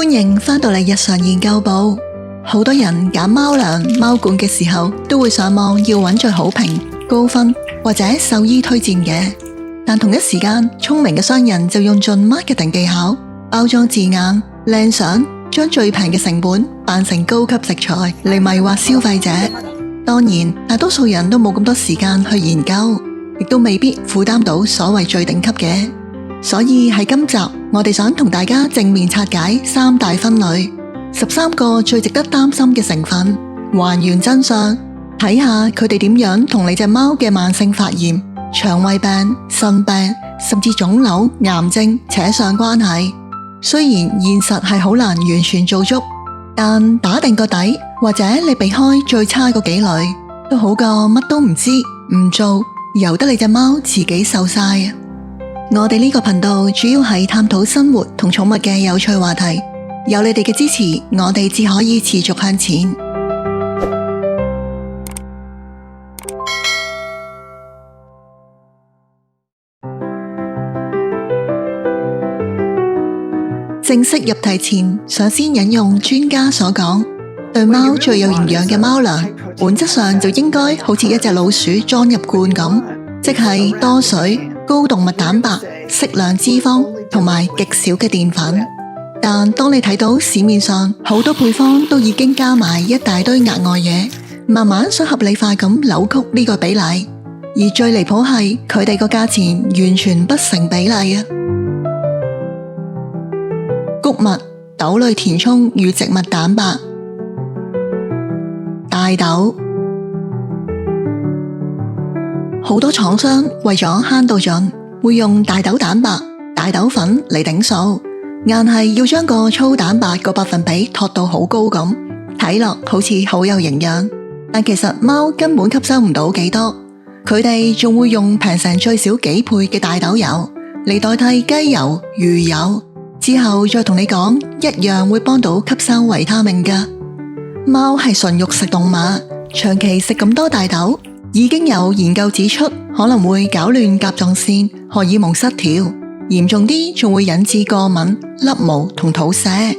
歡迎返到嚟日常研究部。好多人揀貓糧、貓罐嘅時候，都會上網要揾最好評、高分或者獸醫推薦嘅。但同一時間，聰明嘅商人就用盡 marketing 技巧、包裝字眼、靚相，將最平嘅成本扮成高級食材嚟迷惑消費者。當然，大多數人都冇咁多時間去研究，亦都未必負擔到所謂最頂級嘅。所以喺今集，我哋想同大家正面拆解三大分類，13個最值得擔心嘅成分，還原真相，睇下佢哋點樣同你隻貓嘅慢性發炎、腸胃病、腎病，甚至腫瘤、癌症扯上關係。雖然現實係好難完全做足，但打定個底，或者你避開最差嗰幾類，都好過乜都唔知唔做，由得你隻貓自己受晒。我哋呢個頻道主要係探討生活同寵物嘅有趣話題，有你哋嘅支持，我哋至可以持續向前。正式入題前，想先引用專家所講，對貓最有營養嘅貓糧，本質上就應該好似一隻老鼠裝入罐咁，即係多水、高動物蛋白、適量脂肪同埋極少嘅澱粉。但當你睇到市面上好多配方都已經加埋一大堆額外嘢，慢慢想合理化咁扭曲呢個比例，而最離譜係佢哋個價錢完全不成比例啊！穀物、豆類填充與植物蛋白。大豆，好多廠商為咗慳到盡，會用大豆蛋白、大豆粉嚟頂數，硬係要將個粗蛋白個百分比托到好高咁，睇落好似好有營養，但其實貓根本吸收唔到幾多，佢哋仲會用平成最少幾倍嘅大豆油嚟代替雞油、魚油，之後再同你講一樣會幫到吸收維他命㗎。貓係純肉食動物，長期食咁多大豆，已經有研究指出可能會搞亂甲狀腺、荷爾蒙失調，嚴重啲仲會引致過敏、甩毛同肚瀉。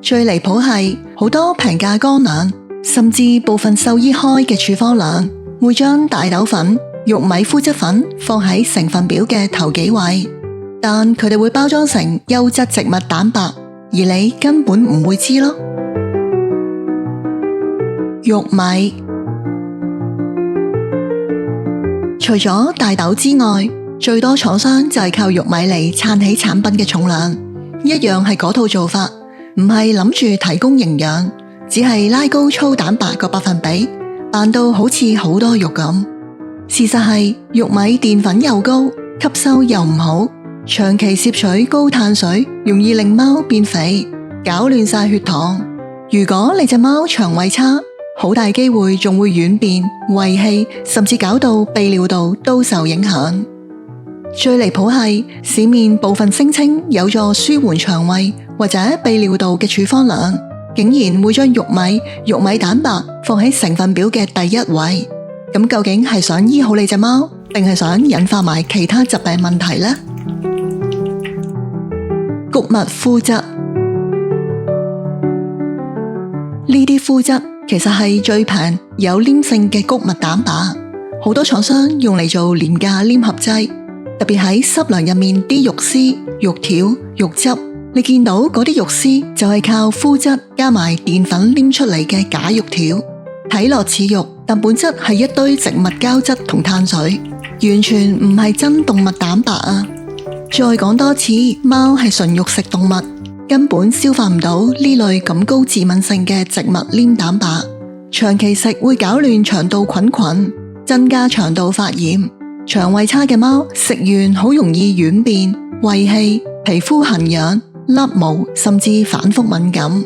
最離譜係好多平價乾糧，甚至部分獸醫開嘅處方糧，會將大豆粉、玉米麩質粉放喺成分表嘅頭幾位，但佢哋會包裝成優質植物蛋白，而你根本唔會知咯。玉米，除咗大豆之外，最多廠商就係靠玉米嚟撐起產品嘅重量，一樣係嗰套做法，唔係諗住提供營養，只係拉高粗蛋白個百分比，扮到好似好多肉咁。事實係玉米澱粉又高，吸收又唔好，長期攝取高碳水，容易令貓變肥，搞亂晒血糖。如果你隻貓腸胃差，好大機會仲會軟便、胃氣，甚至搞到泌尿道都受影響。最離譜係市面部分聲稱有助舒緩腸胃或者泌尿道嘅處方糧，竟然會將玉米蛋白放喺成分表嘅第一位。咁究竟係想醫好你隻貓，定係想引發埋其他疾病問題呢？穀物麩質，呢啲麩質其實係最平有黏性嘅穀物蛋白，好多廠商用嚟做廉價黏合劑，特別喺濕糧入面啲肉絲、肉條、肉汁，你見到嗰啲肉絲就係靠麩質加埋澱粉黏出嚟嘅假肉條，睇落似肉，但本質係一堆植物膠質同碳水，完全唔係真動物蛋白啊！再講多次，貓係純肉食動物，根本消化唔到呢類咁高致敏性嘅植物黏蛋白，長期食會搞亂腸道菌群，增加腸道發炎。腸胃差嘅貓食完好容易軟便、胃氣、皮膚痕癢、甩毛，甚至反覆敏感。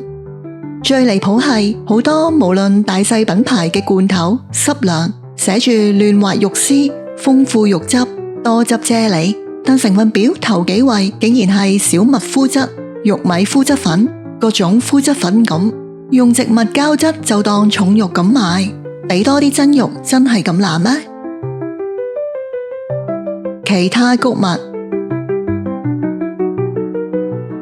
最離譜係好多無論大細品牌嘅罐頭、濕糧，寫住嫩滑肉絲、豐富肉汁、多汁啫喱，但成分表頭幾位竟然係小麥麩質、玉米麩質粉、各種麩質粉咁，用植物膠質就當重肉咁賣，俾多啲真肉真係咁難咩？其他穀物，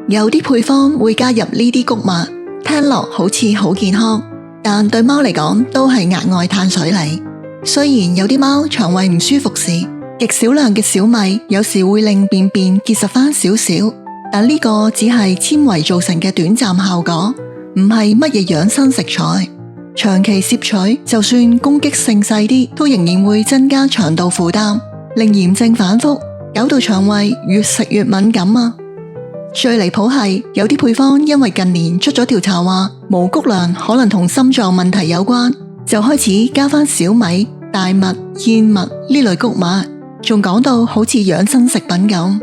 有啲配方會加入呢啲穀物，聽落好似好健康，但對貓嚟講都係額外碳水嚟。雖然有啲貓腸胃唔舒服時，極少量嘅小米有時會令便便結實翻少少，但呢個只係纖維造成嘅短暫效果，唔係乜嘢養生食材。長期攝取，就算攻擊性細啲，都仍然會增加腸道負擔，令炎症反覆，搞到腸胃越食越敏感啊！最離譜係有啲配方因為近年出咗調查話無穀糧可能同心臟問題有關，就開始加返小米、大麥、燕麥呢類穀物，仲講到好似養生食品咁。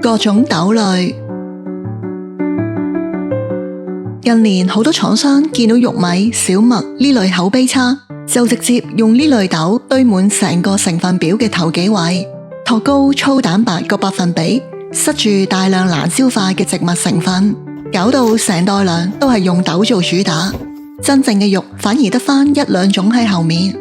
各種豆類，近年好多廠商見到玉米、小麥呢類口碑差，就直接用呢類豆堆滿成個成分表嘅頭幾位，托高粗蛋白個百分比，塞住大量難消化嘅植物成分，搞到成袋糧都係用豆做主打，真正嘅肉反而得返一兩種喺後面。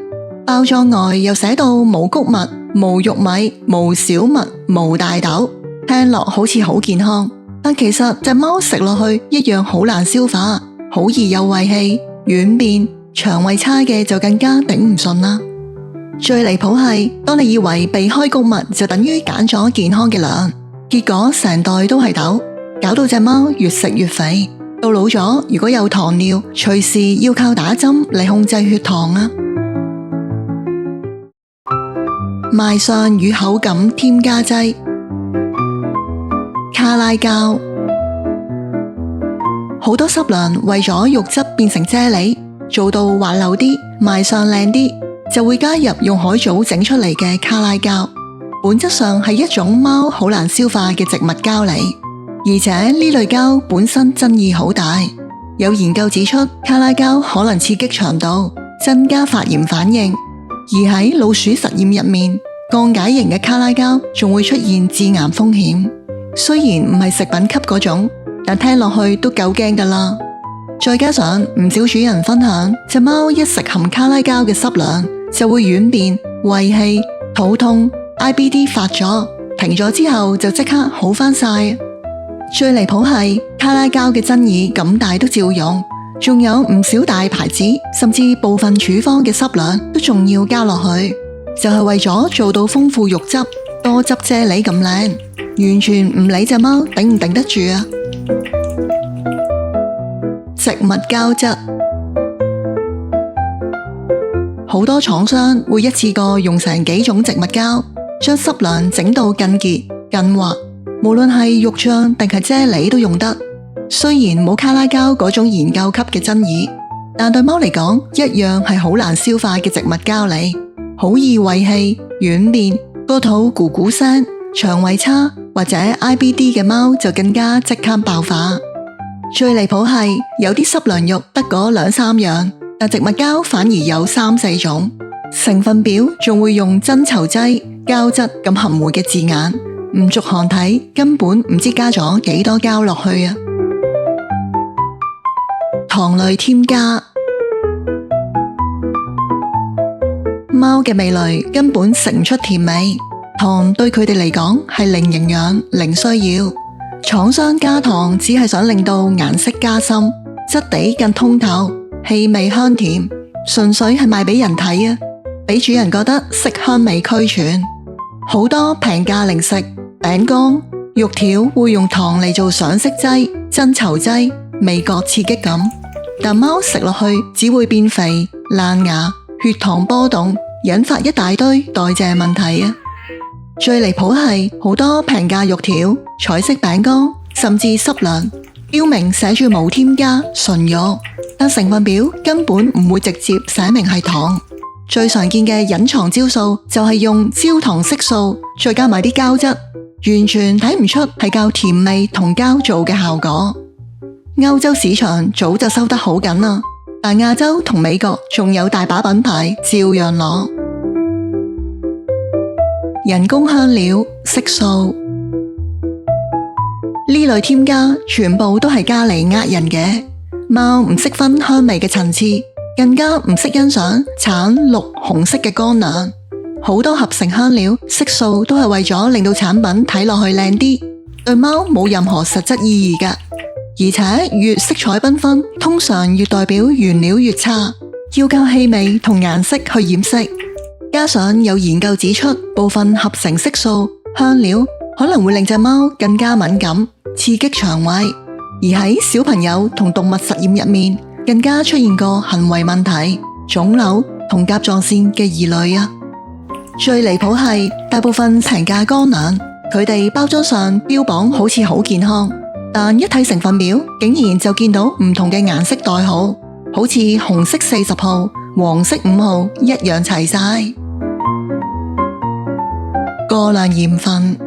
包裝外又寫到無穀物、無玉米、無小麥、無大豆，聽落好似好健康，但其實隻貓食落去一樣好難消化，好易有胃氣、軟便、腸胃差嘅就更加頂唔順啦。最離譜係，當你以為避開穀物就等於揀咗健康嘅糧，結果成袋都係豆，搞到隻貓越食越肥，到老咗如果有糖尿，隨時要靠打針嚟控制血糖啊！賣相與口感添加劑，卡拉膠。好多濕糧為咗肉質變成啫喱，做到滑溜啲，賣相靚啲，就會加入用海藻整出嚟嘅卡拉膠，本質上係一種貓好難消化嘅植物膠嚟，而且呢類膠本身爭議好大。有研究指出，卡拉膠可能刺激腸道，增加發炎反應，而喺老鼠實驗入面，降解型嘅卡拉膠仲會出現致癌風險。雖然唔係食品級嗰種，但聽落去都夠驚㗎啦。再加上唔少主人分享，隻貓一食含卡拉膠嘅濕糧，就會軟便、胃氣、肚痛、IBD 發咗，停咗之後就即刻好返晒。最離譜係卡拉膠嘅爭議咁大都照用，仲有唔少大牌子，甚至部分處方嘅濕糧都仲要加落去，就係為咗做到豐富肉質、多汁啫喱咁靚，完全唔理隻貓頂唔頂得住啊！植物膠質，好多廠商會一次過用成幾種植物膠，將濕糧整到更結、更滑，無論係肉醬定係啫喱都用得。雖然冇卡拉膠嗰種研究級嘅爭議，但對貓嚟講一樣係好難消化嘅植物膠嚟，好易胃氣、軟便、個肚咕咕聲、腸胃差或者 IBD 嘅貓就更加即刻爆發。最離譜係有啲濕糧肉得嗰兩三樣，但植物膠反而有三四種，成分表仲會用增稠劑、膠質咁含糊嘅字眼，唔逐行睇根本唔知加咗幾多膠落去啊！糖類添加，貓嘅味蕾根本食唔出甜味，糖對佢哋嚟講係零營養、零需要。廠商加糖只係想令到顏色加深、質地更通透、氣味香甜，純粹係賣俾人睇啊，俾主人覺得色香味俱全。好多平價零食、餅乾、肉條會用糖嚟做上色劑、增稠劑、味覺刺激咁，但貓食落去只會變肥、爛牙、血糖波動，引發一大堆代謝問題啊！最離譜係好多平價肉條、彩色餅乾，甚至濕糧，標明寫住無添加、純肉，但成分表根本唔會直接寫明係糖。最常見嘅隱藏招數就係用焦糖色素，再加埋啲膠質，完全睇唔出係靠甜味同膠做嘅效果。歐洲市場早就收得好緊啦，但亞洲同美國仲有大把品牌照樣攞。人工香料、色素呢類添加全部都係加嚟呃人嘅。貓唔識分香味嘅層次，更加唔識欣賞橙、綠、紅色嘅乾糧。好多合成香料、色素都係為咗令到產品睇落去靚啲，對貓冇任何實質意義㗎。而且越色彩繽紛，通常越代表原料越差，要靠氣味同顏色去掩飾。加上有研究指出，部分合成色素、香料可能會令隻貓更加敏感，刺激腸胃。而喺小朋友同動物實驗入面，更加出現過行為問題、腫瘤同甲狀腺嘅疑慮啊！最離譜係大部分平價乾糧，佢哋包裝上標榜好似好健康，但一睇成分表，竟然就見到唔同嘅顏色代號，好似紅色40號、黃色5號一樣齊晒。過量鹽分，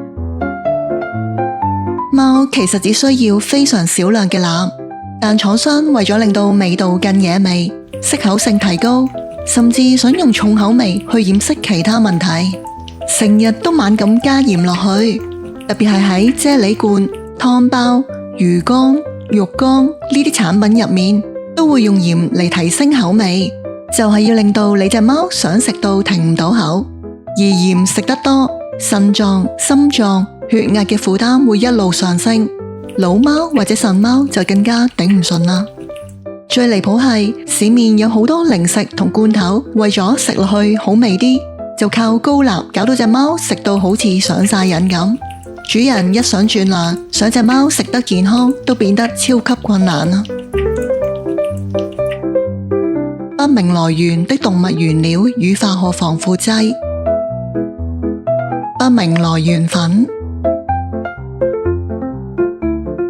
貓其實只需要非常少量嘅鈉，但廠商為咗令到味道更惹味，適口性提高，甚至想用重口味去掩飾其他問題，成日都猛咁加鹽落去，特別係喺啫喱罐、湯包、魚乾、肉乾呢啲產品入面，都會用鹽嚟提升口味，就係要令到你隻貓想食到停唔到口。而鹽食得多，腎臟、心臟、血壓嘅負擔會一路上升，老貓或者腎貓就更加頂唔順啦。最離譜係市面有好多零食同罐頭，為咗食落去好味啲，就靠高鈉搞到隻貓食到好似上晒癮咁。主人一想轉涼，想隻貓食得健康，都變得超級困難啦。不明來源的動物原料與化學防腐劑。不明來源粉，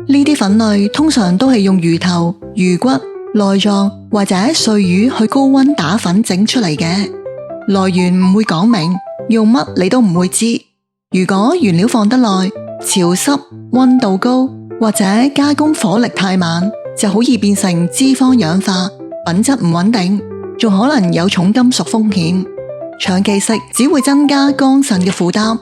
呢啲粉類通常都係用魚頭、魚骨、內臟或者碎魚去高溫打粉整出嚟嘅，來源唔會講明，用乜你都唔會知。如果原料放得耐、潮濕、溫度高或者加工火力太慢，就好易變成脂肪氧化，品質唔穩定，仲可能有重金屬風險。長期食只會增加肝腎嘅負擔。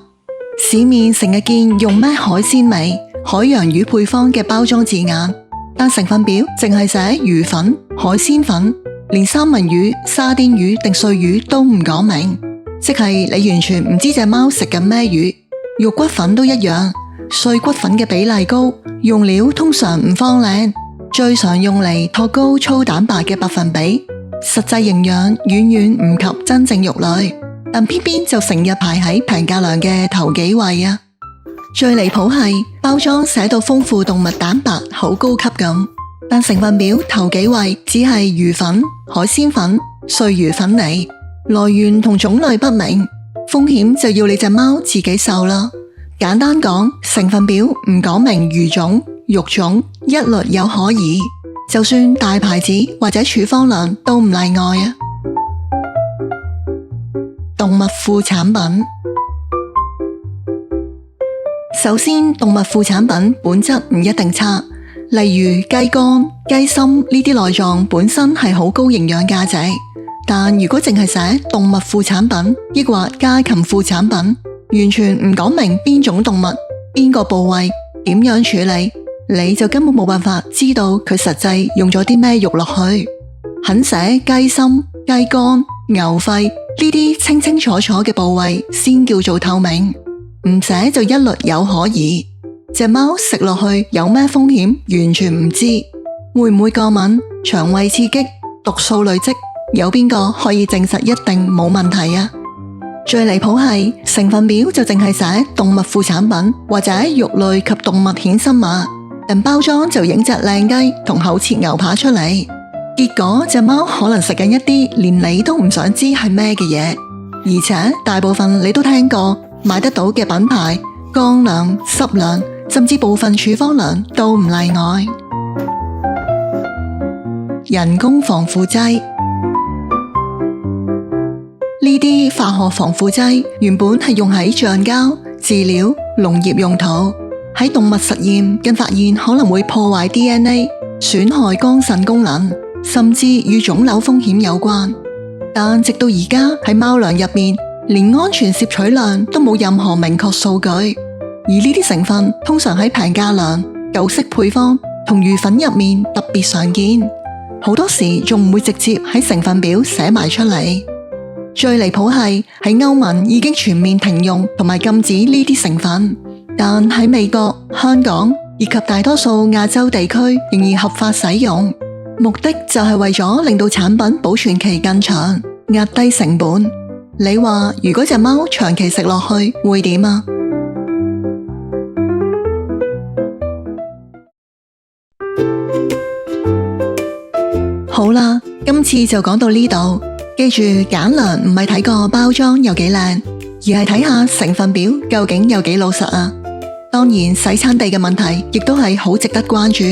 市面成日見用咩海鮮味、海洋魚配方嘅包裝字眼，但成分表淨係寫魚粉、海鮮粉，連三文魚、沙甸魚定碎魚都唔講明，即係你完全唔知隻貓食緊咩魚。肉骨粉都一樣，碎骨粉嘅比例高，用料通常唔方靚，最常用嚟托高粗蛋白嘅百分比，實際營養遠遠唔及真正肉類，但偏偏就成日排喺平價糧嘅頭幾位啊！最離譜係包裝寫到豐富動物蛋白，好高級咁，但成分表頭幾位只係魚粉、海鮮粉、碎魚粉嚟，來源同種類不明，風險就要你隻貓自己受啦。簡單講，成分表唔講明魚種、肉種，一律有可疑，就算大牌子或者處方糧都唔例外啊！動物副產品，首先，動物副產品本質唔一定差，例如雞肝、雞心呢啲內臟本身係好高營養價值，但如果淨係寫動物副產品，抑或家禽副產品，完全唔講明邊種動物、邊個部位、點樣處理，你就根本冇辦法知道佢實際用咗啲咩肉落去。肯寫雞心、雞肝、牛肺呢啲清清楚楚嘅部位先叫做透明，唔寫就一律有可疑。隻貓食落去有咩風險，完全唔知，會唔會過敏、腸胃刺激、毒素累積，有邊個可以證實一定冇問題啊？最離譜係成分表就淨係寫動物副產品或者肉類及動物衍生物，但包裝就影隻靚雞同厚切牛扒出嚟，結果隻貓可能食緊一啲連你都唔想知係咩嘅嘢，而且大部分你都聽過買得到嘅品牌乾糧、濕糧，甚至部分處方糧都唔例外。人工防腐劑，呢啲化學防腐劑原本係用喺橡膠、飼料、農業用途，喺動物實驗更發現可能會破壞 DNA， 損害肝腎功能，甚至與腫瘤風險有關。但直到而家喺貓糧入面，連安全攝取量都冇任何明確數據，而呢啲成分通常喺平價糧、舊式配方同魚粉入面特別常見，好多時仲唔會直接喺成分表寫埋出嚟。最離譜係喺歐盟已經全面停用同埋禁止呢啲成分，但喺美國、香港以及大多數亞洲地區仍然合法使用，目的就係為咗令到產品保存期更長，壓低成本。你話如果隻貓長期食落去會點啊？好啦，今次就講到呢度。記住，揀糧唔係睇個包裝有幾靚，而係睇下成分表究竟有幾老實啊。當然，洗產地嘅問題亦都係好值得關注。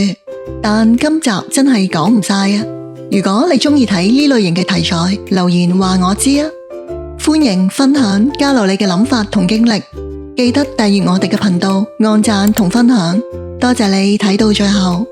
但今集真係講唔晒啊！如果你鍾意睇呢類型嘅題材，留言話我知啊！歡迎分享交流你嘅諗法同經歷，記得訂閱我哋嘅頻道，按讚同分享。多謝你睇到最後。